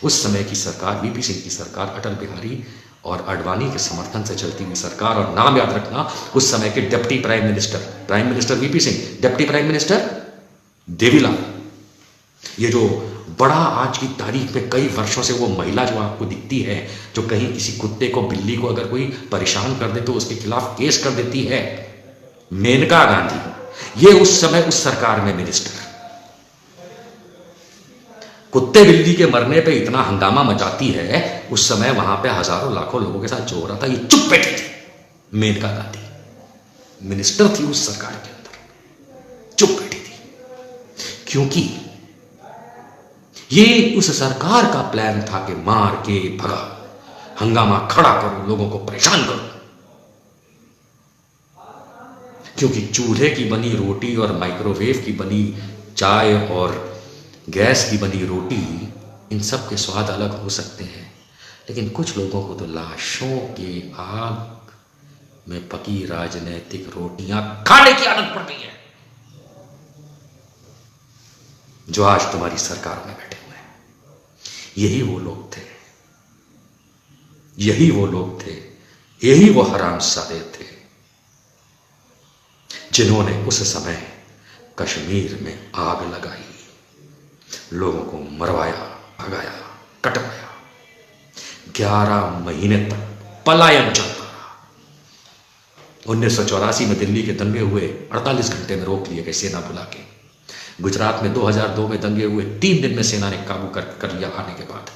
उस समय की सरकार, वीपी सिंह की सरकार, अटल बिहारी और आडवाणी के समर्थन से चलती हुई सरकार, और नाम याद रखना उस समय के deputy prime minister VP Singh, deputy prime minister Devilal. ये जो बड़ा आज की तारीख में कई वर्षों से वो महिला जो आपको दिखती है, जो कहीं किसी कुत्ते को, बिल्ली को अगर कोई परेशान कर दे तो उसके खिलाफ केस कर देती है, मेनका गांधी, ये उस समय उस सरकार में मिनिस्टर। कुत्ते बिल्ली के मरने पे इतना हंगामा मचाती है, उस समय वहां पे हजारों लाखों लोगों के साथ जो हो रहा था, ये चुप बैठी थी। मेनका गांधी मिनिस्टर थी उस सरकार के अंदर, चुप बैठी थी, क्योंकि ये उस सरकार का प्लान था कि मार के भगा, हंगामा खड़ा करो, लोगों को परेशान करो। क्योंकि चूल्हे की बनी रोटी और माइक्रोवेव की बनी चाय और गैस की बनी रोटी, इन सब के स्वाद अलग हो सकते हैं, लेकिन कुछ लोगों को तो लाशों के आग में पकी राजनीतिक रोटियां खाने की आदत पड़ गई है, जो आज तुम्हारी सरकार में बैठे हुए हैं। यही वो लोग थे, यही वो लोग थे, यही वो हरामजादे थे जिन्होंने उस समय कश्मीर में आग लगाई, लोगों को मरवाया, भगाया, कटवाया। 11 महीने तक पलायन चलता रहा। 1984 में दिल्ली के दंगे हुए, 48 घंटे में रोक लिए गए सेना बुला के। गुजरात में 2002 में दंगे हुए, 3 दिन में सेना ने काबू कर लिया आने के बाद।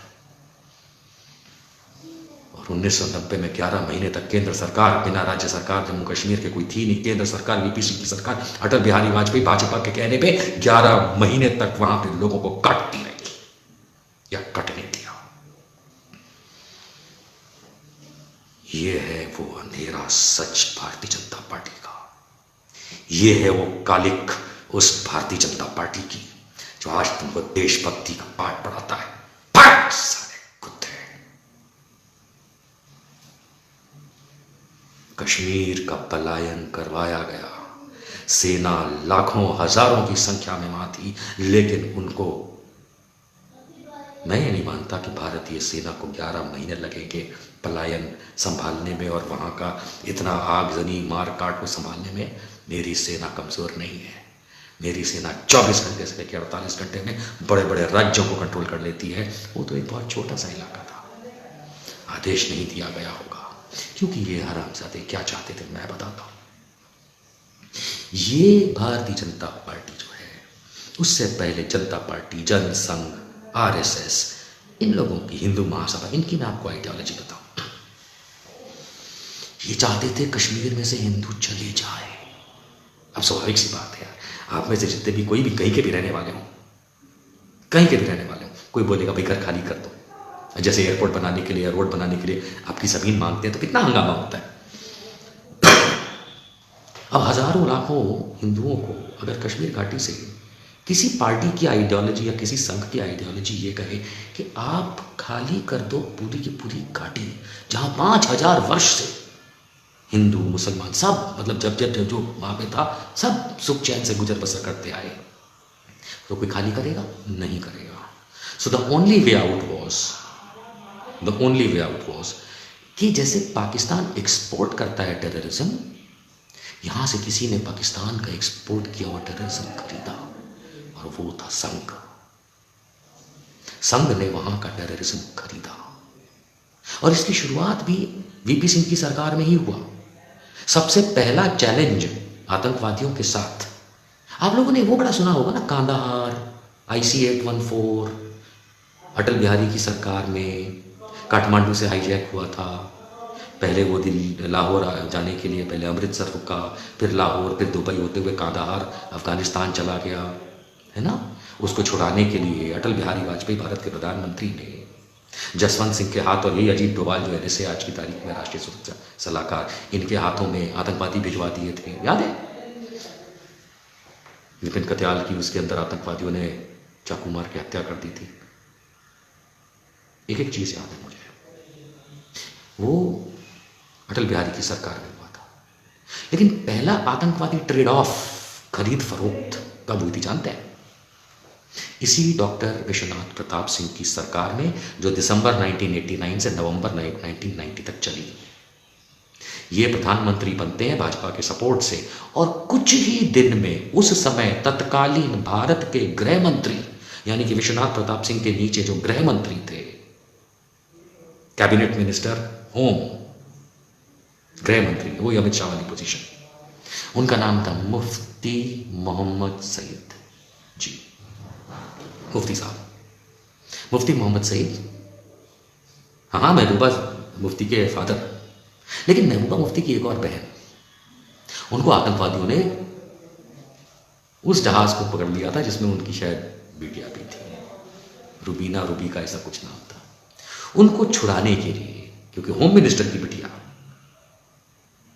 और 1990 में 11 महीने तक केंद्र सरकार, बिना राज्य सरकार जम्मू कश्मीर के कोई थी नहीं, केंद्र सरकार, वीपी सिंह की सरकार, अटल बिहारी वाजपेयी भाजपा के कहने पे 11 महीने तक वहां पे लोगों को काटती रही या कटने दिया। ये है वो अंधेरा सच भारतीय जनता पार्टी का, ये है वो कालिक उस भारतीय जनता पार्टी की, जो आज तुमको देशभक्ति का पाठ पढ़ाता है। सारे कुत्ते। कश्मीर का पलायन करवाया गया, सेना लाखों हजारों की संख्या में वहां थी, लेकिन उनको, मैं ये नहीं मानता कि भारतीय सेना को 11 महीने लगेंगे पलायन संभालने में और वहां का इतना आगजनी मार काट को संभालने में। मेरी सेना कमजोर नहीं है, मेरी सेना 24 घंटे से लेकर 48 घंटे में बड़े बड़े राज्यों को कंट्रोल कर लेती है। वो तो एक बहुत छोटा सा इलाका था, आदेश नहीं दिया गया होगा, क्योंकि ये हरामजादे क्या चाहते थे मैं बताता हूं। ये भारतीय जनता पार्टी जो है, उससे पहले जनता पार्टी, जनसंघ, आरएसएस, इन लोगों की, हिंदू महासभा, इनकी मैं आपको आइडियोलॉजी बताऊं। ये चाहते थे कश्मीर में से हिंदू चले जाए। अब स्वाभाविक सी बात है यार, आप में से जितने भी, कोई भी कहीं के भी रहने वाले हों, कहीं के भी रहने वाले हों, कोई बोलेगा भाई घर खाली कर दो। जैसे एयरपोर्ट बनाने के लिए, रोड बनाने के लिए आपकी जमीन मांगते हैं तो कितना हंगामा होता है। अब हजारों लाखों हिंदुओं को अगर कश्मीर घाटी से किसी पार्टी की आइडियोलॉजी या किसी संघ की आइडियोलॉजी ये कहे कि आप खाली कर दो पूरी की पूरी घाटी, जहां 5000 वर्ष से हिंदू मुसलमान सब, मतलब जब जब जो वहां पे था, सब सुख चैन से गुजर बसर करते आए, तो कोई खाली करेगा? नहीं करेगा। So the only way out was कि जैसे पाकिस्तान एक्सपोर्ट करता है टेररिज्म, यहां से किसी ने पाकिस्तान का एक्सपोर्ट किया हुआ टेररिज्म खरीदा, और वो था संघ। संघ ने वहां का टेररिज्म खरीदा, और इसकी शुरुआत भी वीपी सिंह की सरकार में ही हुआ। सबसे पहला चैलेंज आतंकवादियों के साथ, आप लोगों ने वो बड़ा सुना होगा ना, कांदाहार, IC-814, अटल बिहारी की सरकार में काठमांडू से हाईजैक हुआ था। पहले वो लाहौर जाने के लिए पहले अमृतसर रुका, फिर लाहौर, फिर दुबई होते हुए कांदाहार अफगानिस्तान चला गया, है ना। उसको छुड़ाने के लिए अटल बिहारी वाजपेयी, भारत के प्रधानमंत्री, ने जसवंत सिंह के हाथ, और यही अजीत डोभाल जो NSA आज की तारीख में राष्ट्रीय सुरक्षा सलाहकार, इनके हाथों में आतंकवादी भिजवा दिए थे, याद है। विपिन कत्याल की उसके अंदर आतंकवादियों ने चाकू मार के हत्या कर दी थी। एक एक चीज याद है मुझे, वो अटल बिहारी की सरकार में हुआ था। लेकिन पहला आतंकवादी ट्रेड ऑफ, खरीद फरोख्त कब हुई थी जानते हैं? इसी डॉक्टर विश्वनाथ प्रताप सिंह की सरकार ने, जो दिसंबर 1989 से नवंबर 1990 तक चली, ये प्रधानमंत्री बनते हैं भाजपा के सपोर्ट से। और कुछ ही दिन में उस समय तत्कालीन भारत के गृह मंत्री, यानी कि विश्वनाथ प्रताप सिंह के नीचे जो गृह मंत्री थे, कैबिनेट मिनिस्टर होम, गृह मंत्री, वो अमित शाह वाली पोजीशन, उनका नाम था मुफ्ती मोहम्मद सईद जी। मुफ्ती साहब, मुफ्ती मोहम्मद सईद, हाँ महबूबा मुफ्ती के फादर, लेकिन महबूबा मुफ्ती की एक और बहन, उनको आतंकवादियों ने उस जहाज को पकड़ लिया था जिसमें उनकी शायद बिटिया भी थी, रुबीना, रूबी का ऐसा कुछ नाम था। उनको छुड़ाने के लिए, क्योंकि होम मिनिस्टर की बिटिया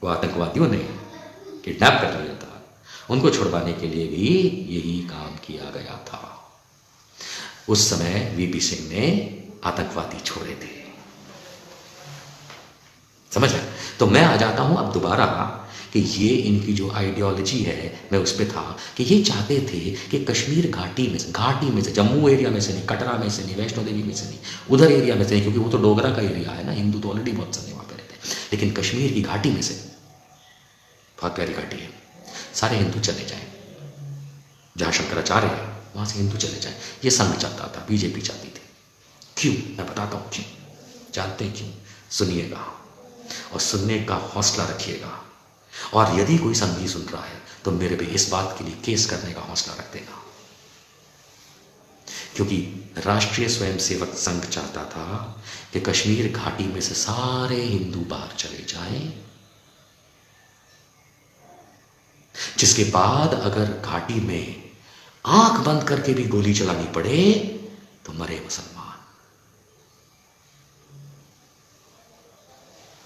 को आतंकवादियों ने किडनैप कर लिया था, उनको छुड़वाने के लिए भी यही काम किया गया था। उस समय वीपी सिंह ने आतंकवादी छोड़े थे, समझ रहे? तो मैं आ जाता हूं अब दोबारा कि ये इनकी जो आइडियोलॉजी है, मैं उस पर था कि ये चाहते थे कि कश्मीर घाटी में से, जम्मू एरिया में से नहीं, कटरा में से नहीं, वैष्णो देवी में से नहीं, उधर एरिया में से नहीं, क्योंकि वो तो डोगरा का एरिया है ना, हिंदू तो ऑलरेडी बहुत सारे वहाँ पे रहते हैं, लेकिन कश्मीर की घाटी में से, बहुत प्यारी घाटी है, सारे हिंदू चले जाएं, जहाँ शंकराचार्य है वहाँ से हिंदू चले जाएं। ये संघ चाहता था, बीजेपी चाहती थी। क्यों? मैं बताता हूँ क्यों। जानते क्यों? सुनिएगा और सुनने का हौसला रखिएगा, और यदि कोई संघी सुन रहा है तो मेरे पे इस बात के लिए केस करने का हौसला रख देगा। क्योंकि राष्ट्रीय स्वयंसेवक संघ चाहता था कि कश्मीर घाटी में से सारे हिंदू बाहर चले जाएं, जिसके बाद अगर घाटी में आंख बंद करके भी गोली चलानी पड़े तो मरे मुसलमान।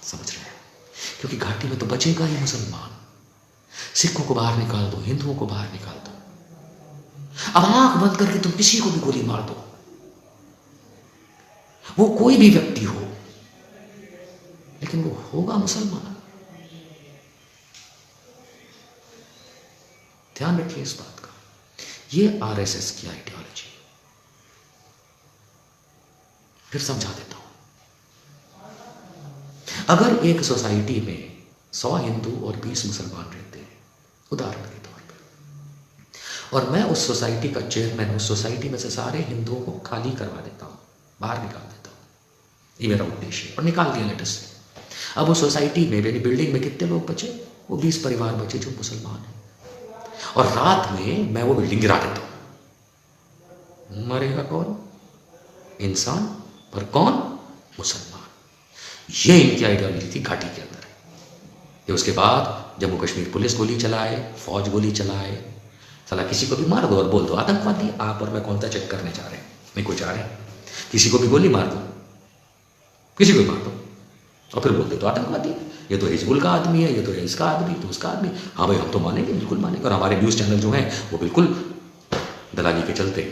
समझ रहे हैं? क्योंकि घाटी में तो बचेगा ही मुसलमान। सिखों को बाहर निकाल दो, हिंदुओं को बाहर निकाल दो, अब आंख बंद करके तुम किसी को भी गोली मार दो, वो कोई भी व्यक्ति हो, लेकिन वो होगा मुसलमान। ध्यान रखिए इस बात का। ये आरएसएस की आइडियोलॉजी। फिर समझा देता हूं। अगर एक सोसाइटी में 100 हिंदू और 20 मुसलमान रहते हैं, उदाहरण के तौर पर, और मैं उस सोसाइटी का चेयरमैन, उस सोसाइटी में से सारे हिंदुओं को खाली करवा देता हूं, बाहर निकाल देता हूं, ये मेरा उद्देश्य है, और निकाल दिया लेटेस्ट से। अब उस सोसाइटी में, मेरी बिल्डिंग में कितने लोग बचे? वो 20 परिवार बचे जो मुसलमान हैं, और रात में मैं वो बिल्डिंग गिरा देता हूं। मरेगा कौन? इंसान। पर कौन? मुसलमान। ये इनकी आइडियोलॉजी थी घाटी के अंदर। ये उसके बाद जम्मू कश्मीर पुलिस गोली चलाए, फौज गोली चलाए, साला किसी को भी मार दो और बोल दो आतंकवादी। आप और मैं कौन सा चेक करने जा रहे हैं? नहीं कोई जा रहे हैं, किसी को भी गोली मार दो, किसी को भी मार दो, और फिर बोल दे तो आतंकवादी, ये तो हिजबुल का आदमी है, ये तो इसका आदमी, तो उसका आदमी। हाँ भाई हम तो मानेंगे, बिल्कुल मानेंगे। और हमारे न्यूज़ चैनल जो हैं वो बिल्कुल दलाली के चलते,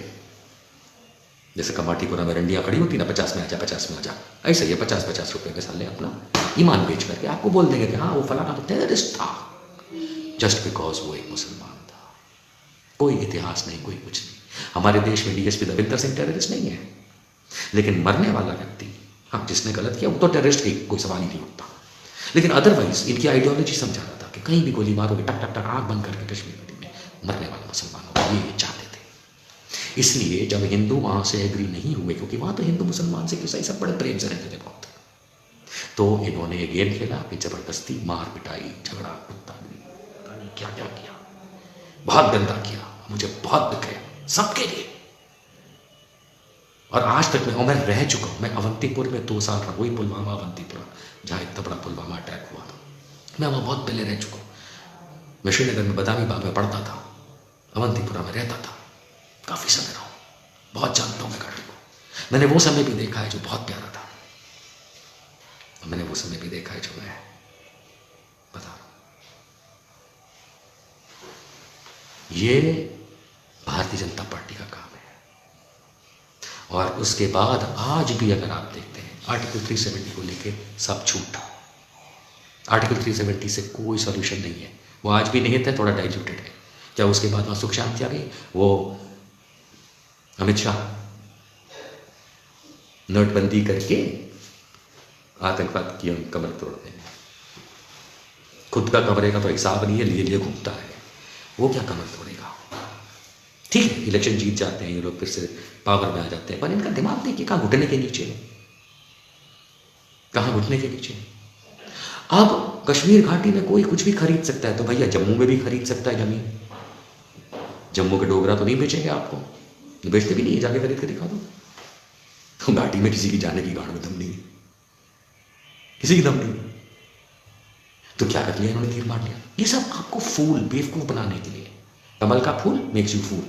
जैसे कमाटीपुरा में रंडियाँ खड़ी होती ना, 50 में आ जा, 50 में आ जा, ऐसे ही 50-50 रुपये के साले अपना ईमान बेच करके आपको बोल देंगे कि हाँ वो फलाना तो टेररिस्ट था, जस्ट बिकॉज वो एक मुसलमान था। कोई इतिहास नहीं, कोई कुछ नहीं। हमारे देश में डीएसपी दविंदर सिंह टेररिस्ट नहीं है, लेकिन मरने वाला व्यक्ति, हाँ जिसने गलत किया वो तो टेररिस्ट की कोई सवाल ही नहीं उठता। लेकिन अदरवाइज इनकी आइडियोलॉजी समझा रहा था कि कहीं भी गोली मारोगे, टक टक टक आँख बंद करके कश्मीर में मरने वाला मुसलमान होगा, ये चाहते थे। इसलिए जब हिंदू वहाँ से एग्री नहीं हुए, क्योंकि वहाँ तो हिंदू मुसलमान से ईसाई सब बड़े प्रेम से रहते थे बहुत, तो इन्होंने ये गेम खेला कि जबरदस्ती मार पिटाई, झगड़ा, कुत्ता पता नहीं क्या क्या किया, बहुत गंदा किया। मुझे बहुत दुख है सबके लिए। और आज तक मैं रह चुका हूँ। मैं अवंतीपुर में 2 साल रहा, वही पुलवामा अवंतीपुरा जहाँ इतना बड़ा पुलवामा अटैक हुआ था, मैं वहाँ बहुत पहले रह चुका हूँ। मैं श्रीनगर में बदामी बाग में पढ़ता था, अवंतीपुरा में रहता था, काफ़ी समय रहा हूँ, बहुत जानता हूँ मैं घाटी को। मैंने वो समय भी देखा है जो बहुत प्यारा था, और मैंने वो समय भी देखा है जो मैं बता रहा हूँ। ये भारतीय जनता पार्टी का काम है। और उसके बाद आज भी अगर आप देखते हैं आर्टिकल 370 को लेके सब छूट। आर्टिकल 370 से कोई सॉल्यूशन नहीं है, वो आज भी निहित है, थोड़ा डाइल्यूटेड है। क्या उसके बाद वहाँ सुख शांति आ गई? वो अमित शाह नोटबंदी करके आतंकवाद की कमर तोड़ते हैं। खुद का कमरे का तो हिसाब नहीं है, लिए लिए घूमता है, वो क्या कमर तोड़ेगा। ठीक है, इलेक्शन जीत जाते हैं ये लोग, फिर से पावर में आ जाते हैं, पर इनका दिमाग देखिए कहाँ घुटने के नीचे है, कहाँ घुटने के नीचे। अब कश्मीर घाटी में कोई कुछ भी खरीद सकता है, तो भैया जम्मू में भी खरीद सकता है जमीन। जम्मू के डोगरा तो नहीं बेचेंगे आपको, बेचते भी नहीं है, जाके खरीद के दिखा दो। तो घाटी में किसी की जाने की गाड़ में दम नहीं है, किसी की दम नहीं। तो क्या कर लिया इन्होंने, तीर मार लिया। ये सब आपको फूल बेवकूफ बनाने के लिए, कमल का फूल मेक्स यू फूल,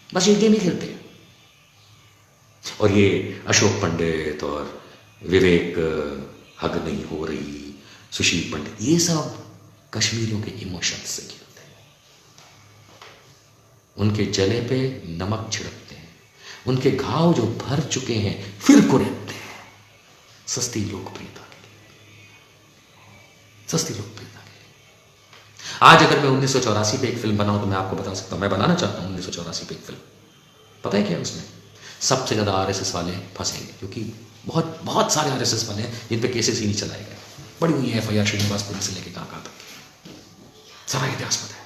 बस ये गेम ही खेलते हैं। और ये अशोक पंडित और विवेक हग नहीं हो रही, सुशील पंडित, ये सब कश्मीरियों के इमोशंस से खेलते हैं। उनके जले पे नमक छिड़कते हैं, उनके घाव जो भर चुके हैं फिर कुरेदते हैं, सस्ती लोकप्रियता के लिए, सस्ती लोकप्रियता के लिए। आज अगर मैं 1984 पे एक फिल्म बनाऊं तो मैं आपको बता सकता हूं, मैं बनाना चाहता हूं 1984 पे एक फिल्म। पता है क्या उसमें सबसे ज्यादा आरएसएस वाले फंसेंगे, क्योंकि बहुत बहुत सारे आरएसएस वाले हैं जिन पे केसेस ही नहीं चलाए गए। बड़ी हुई है एफआईआर श्रीनिवासपुरी से लेकर कहां तक, सारा इतिहास पता है।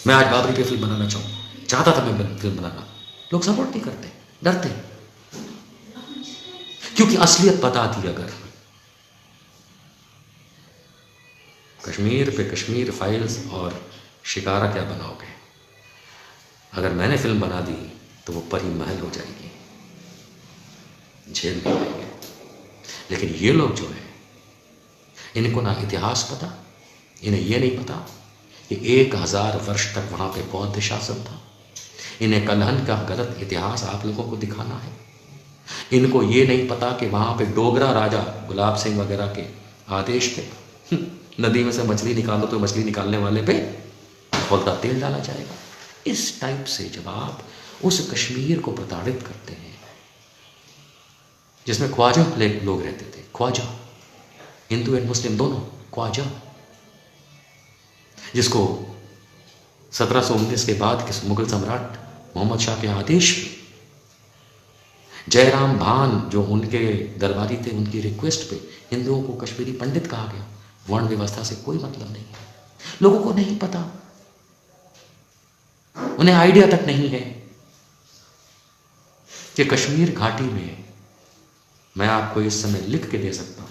मैं आज बाबरी पे फिल्म बनाना चाहता था मैं फिल्म बनाना, लोग सपोर्ट नहीं करते, डरते, क्योंकि असलियत बता दी। अगर कश्मीर पे कश्मीर फाइल्स और शिकारा क्या बनाओगे, अगर मैंने फिल्म बना दी तो वो परी महल हो जाएगी, झेल नहीं पाएंगे। लेकिन ये लोग जो है, इनको ना इतिहास पता, इन्हें ये नहीं पता कि 1000 वर्ष तक वहां पे बौद्ध शासन था। इन्हें कलहन का गलत इतिहास आप लोगों को दिखाना है। इनको ये नहीं पता कि वहां पे डोगरा राजा गुलाब सिंह वगैरह के आदेश थे, नदी में से मछली निकालो तो मछली निकालने वाले पे खोलता तेल डाला जाएगा। इस टाइप से जब आप उस कश्मीर को प्रताड़ित करते हैं जिसमें ख्वाजा लोग रहते थे, ख्वाजा, हिंदू एंड मुस्लिम दोनों, ख्वाजा, जिसको 1719 के बाद के मुगल सम्राट मोहम्मद शाह के आदेश पे जयराम भान जो उनके दरबारी थे, उनकी रिक्वेस्ट पे हिंदुओं को कश्मीरी पंडित कहा गया। वर्ण व्यवस्था से कोई मतलब नहीं है, लोगों को नहीं पता, उन्हें आइडिया तक नहीं है कि कश्मीर घाटी में, मैं आपको इस समय लिख के दे सकता हूं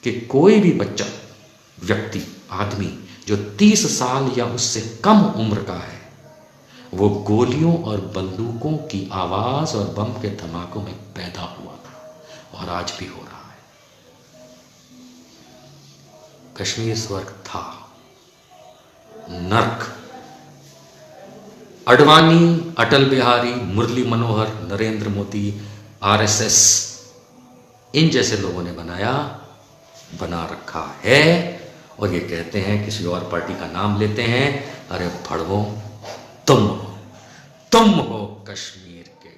कि कोई भी बच्चा, व्यक्ति, आदमी जो 30 साल या उससे कम उम्र का है, वो गोलियों और बंदूकों की आवाज और बम के धमाकों में पैदा हुआ था और आज भी हो रहा है। कश्मीर स्वर्ग था, नर्क। अडवाणी, अटल बिहारी, मुरली मनोहर, नरेंद्र मोदी, आरएसएस, इन जैसे लोगों ने बना रखा है। और ये कहते हैं, किसी और पार्टी का नाम लेते हैं, अरे भड़वो, तुम हो कश्मीर के